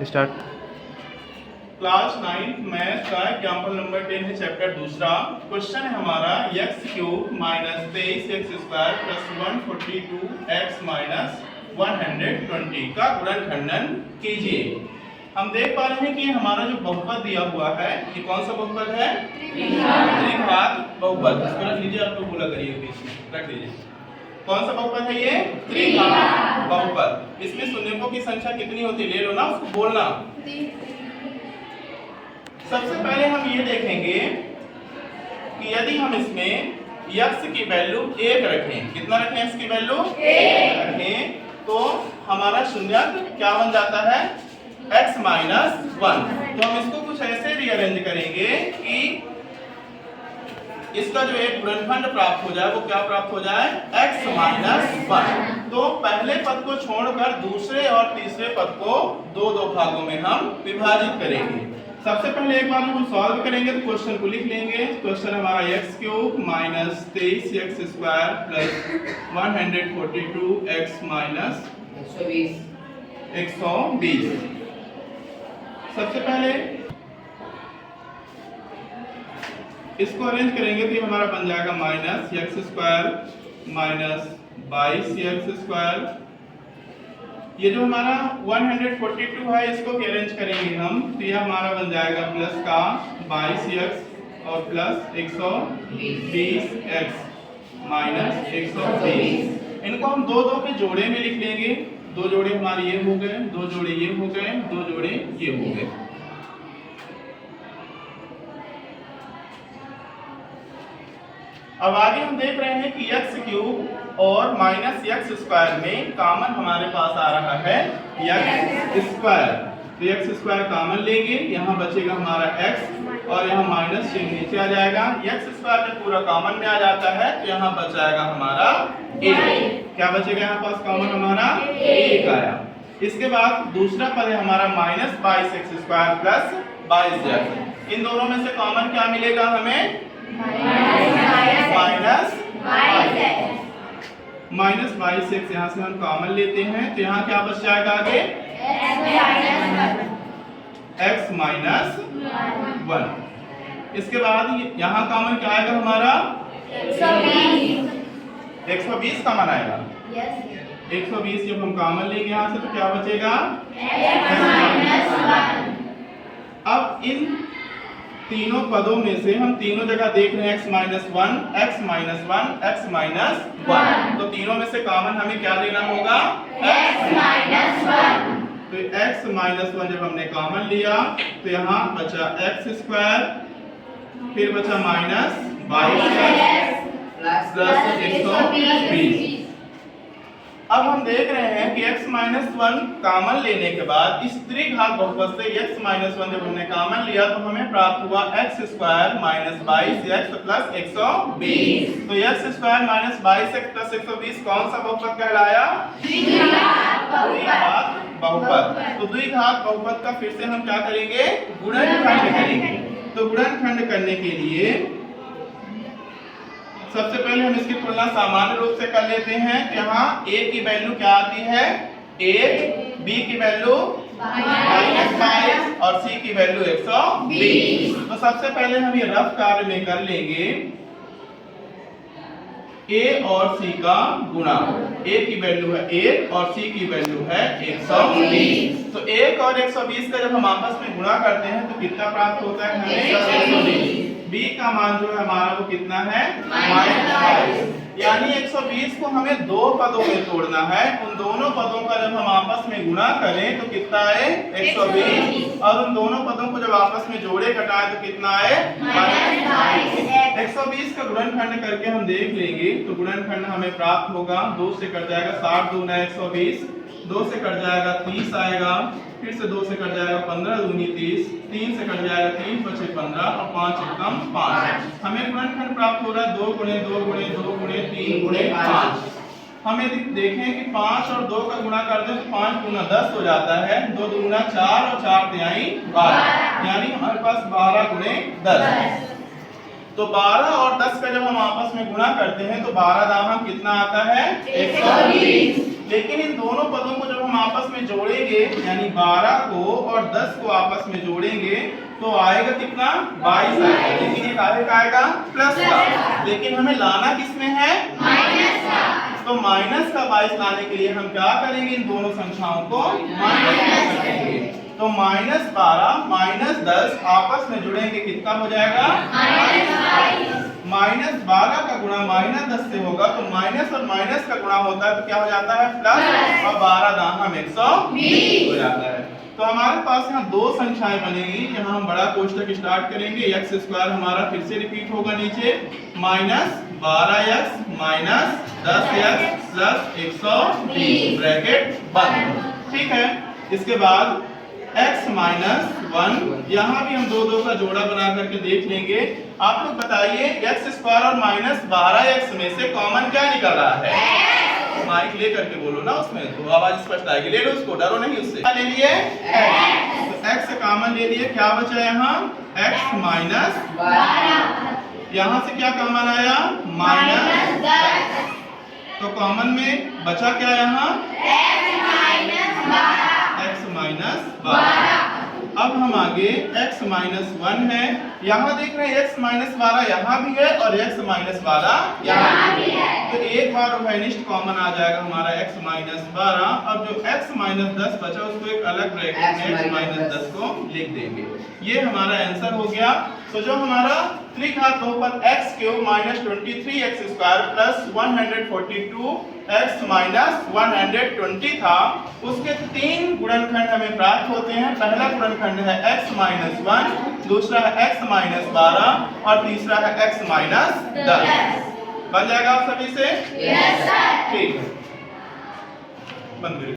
Start. Class 9 math का example number 10 है, chapter दूसरा। क्वेश्चन है हमारा x³ minus 23x² plus 142x minus 120 का गुणनखंडन कीजिए। हम देख पा रहे हैं कि हमारा जो बहुपद दिया हुआ है ये कौन सा बहुपद है? त्रिघात बहुपद। इसको रख लीजिए, आप लोग बोला करिए, बीच में रख दीजिए। कौन सा बहुपद है ये? त्रिघात बहुपद। इसमें शून्यों की संख्या कितनी होती है ले लो ना, उसको बोलना। सबसे पहले हम ये देखेंगे कि यदि हम इसमें x की वैल्यू 1 रखें, कितना रखें? x की वैल्यू 1 रखें तो हमारा शून्यांक क्या बन जाता है? x minus 1। तो हम इसको कुछ ऐसे रीअरेंज करेंगे कि इसका जो एक गुणनखंड प्राप्त हो जाए वो क्या प्राप्त हो जाए? x minus 1। तो पहले पद को छोड़कर दूसरे और तीसरे पद को दो भागों में हम विभाजित करेंगे। सबसे पहले एक बार हम सॉल्व करेंगे तो क्वेश्चन को लिख लेंगे। क्वेश्चन हमारा x³ minus 23x² plus 142x minus 120। सबसे पहले इसको अरेंज करेंगे तो ये हमारा बन जाएगा माइनस x² माइनस 22x²। ये जो हमारा 142 है इसको अरेंज करेंगे हम तो यह हमारा बन जाएगा प्लस का 22x और प्लस 120x माइनस 120। इनको हम दो के जोड़े में लिख लेंगे। दो जोड़े हमारे ये हो गए, दो जोड़े ये हो गए, दो जोड़े ये हो गए। अब आगे हम देख रहे हैं कि x³ और माइनस x² में कॉमन हमारे पास आ रहा है x²। तो x² कॉमन लेंगे, यहाँ बचेगा हमारा x और यहाँ माइनस चिन्ह नीचे आ जाएगा। x² जब पूरा कॉमन में आ जाता है तो यहाँ बच जाएगा हमारा a। क्या बचेगा यहाँ पास कॉमन? हमारा a आया। इसके बाद दूसरा पद है हमारा माइनस 22x² प्लस 22x। इन दोनों में से कॉमन क्या मिलेगा हमें? माइनस 22x यहाँ से हम कॉमन लेते हैं तो यहाँ क्या बच जाएगा आगे? x minus 1। इसके बाद यहाँ कॉमन क्या आएगा हमारा? 120 कॉमन आएगा। 120 जब हम कॉमन लेंगे यहाँ से तो क्या बचेगा? अब इन तीनों पदों में से हम तीनों जगह देख रहे हैं x minus 1, x minus 1, x minus 1। तो तीनों में से कॉमन हमें क्या लेना होगा? x minus 1। तो x माइनस 1 जब हमने कॉमन लिया तो यहाँ बचा x², फिर बचा माइनस 22x प्लस 120। अब हम देख रहे हैं कि x माइनस 1 कॉमन लेने के बाद इस त्रिघात बहुपद से x माइनस 1 जब हमने कॉमन लिया तो हमें प्राप्त हुआ x² माइनस 22x प्लस 120। तो x² माइनस 22x प्लस 120 कौन सा बहुपद कहलाया? द्विघात बहुपद। तो द्विघात बहुपद का फिर से हम क्या करेंगे? गुणनखंड करेंगे। तो गुणनखंड करने के लिए सबसे पहले हम इसकी तुलना सामान्य रूप से कर लेते हैं। यहाँ a की वैल्यू क्या आती है? 1, b की वैल्यू -22 और c की वैल्यू 120। तो सबसे पहले हम ये रफ कार्य में कर लेंगे a और c का गुणा। a की वैल्यू है 1 और c की वैल्यू है 120। तो 1 और 120 का जब हम आपस में गुणा करते हैं तो कितना प्राप्त होता है हमें? 120। b का मान जो है हमारा वो कितना है? -22। यानी 120 को हमें दो पदों में तोड़ना है। उन दोनों पदों का जब हम आपस में गुणा करें तो कितना आए? 120। और उन दोनों पदों को जब आपस में जोड़े घटाएं तो कितना आए? -22। 120 का गुणनखंड करके हम देख लेंगे तो गुणनखंड हमें प्राप्त होगा। 2 से कट जाएगा 60 दूना 120, 2 से कट जाएगा 30 आएगा, फिर से 2 से कट जाएगा 15 दूनी 30, 3 से कट जाएगा 3 बचे 15 और 5 एकम 5। हमें गुणनखंड प्राप्त हो रहा है 2 गुणे 2 गुणे 2 गुणे 3 गुणे 5। हम यदि देखें कि 5 और 2 का गुणा कर दें तो 5 गुना 10 हो जाता है। 2 दूना 4 और 4 तिहाई 12, यानी हमारे पास 12 गुणे 10। तो 12 और 10 का जब हम आपस में गुणा करते हैं तो 12 दाम कितना आता है? 120। लेकिन इन दोनों पदों को जब हम हम आपस में जोड़ेंगे यानी 12 को और 10 को आपस में जोड़ेंगे तो आएगा कितना 22 आएगा, लेकिन एक आएगा प्लस का, लेकिन हमें लाना किसमें है माइनस का। तो माइनस का 22 लाने के लिए हम क्या करेंगे, इन दोनों संख्याओं को माइनस करेंगे। तो -12 -10 आपस में जुड़ेंगे कितना हो जाएगा -12 का गुणा -10 से होगा तो माइनस और माइनस का गुणा होता है तो क्या हो जाता है प्लस, और 12 दाम 120 हो जाता है। तो हमारे पास यहाँ दो संख्याएं बनेगी। यहाँ हम बड़ा कोष्टक स्टार्ट करेंगे, x स्क्वायर हमारा फिर से रिपीट होगा नीचे, -12x -10x प्लस 120 ब्रैकेट बंद। ठीक है, इसके बाद x -1, यहाँ भी हम दो का जोड़ा बना करके देख लेंगे। आप लोग बताइए x स्क्वायर और -12x में से कॉमन क्या निकल रहा है? माइक ले करके बोलो ना, उसमें तो आवाज स्पष्ट आएगी। ले लो उसको, डरो नहीं उससे। ले लिए x, तो x से कॉमन ले लिए, क्या बचा यहाँ x -12, यहाँ से क्या कॉमन आया -10, तो कॉमन में बचा क्या यहाँ x -12। अब हम आगे x -1 है, यहाँ देख रहे हैं x -12 यहाँ भी है और x -12 यहाँ भी है, तो एक बार उभयनिष्ठ कॉमन आ जाएगा हमारा x -12। अब जो x -10 बचा उसको एक अलग ब्रैकेट में x -10 को लिख देंगे। ये हमारा आंसर हो गया। तो जो हमारा त्रिघात बहुपद x³ -23x² प्लस 142x -120 था, उसके 3 गुणनखंड हमें प्राप्त होते हैं। पहला गुणनखंड है x -1, दूसरा है x -12 और तीसरा है x -10। बन जाएगा आप सभी से? Yes sir. ठीक है, बंद करिए।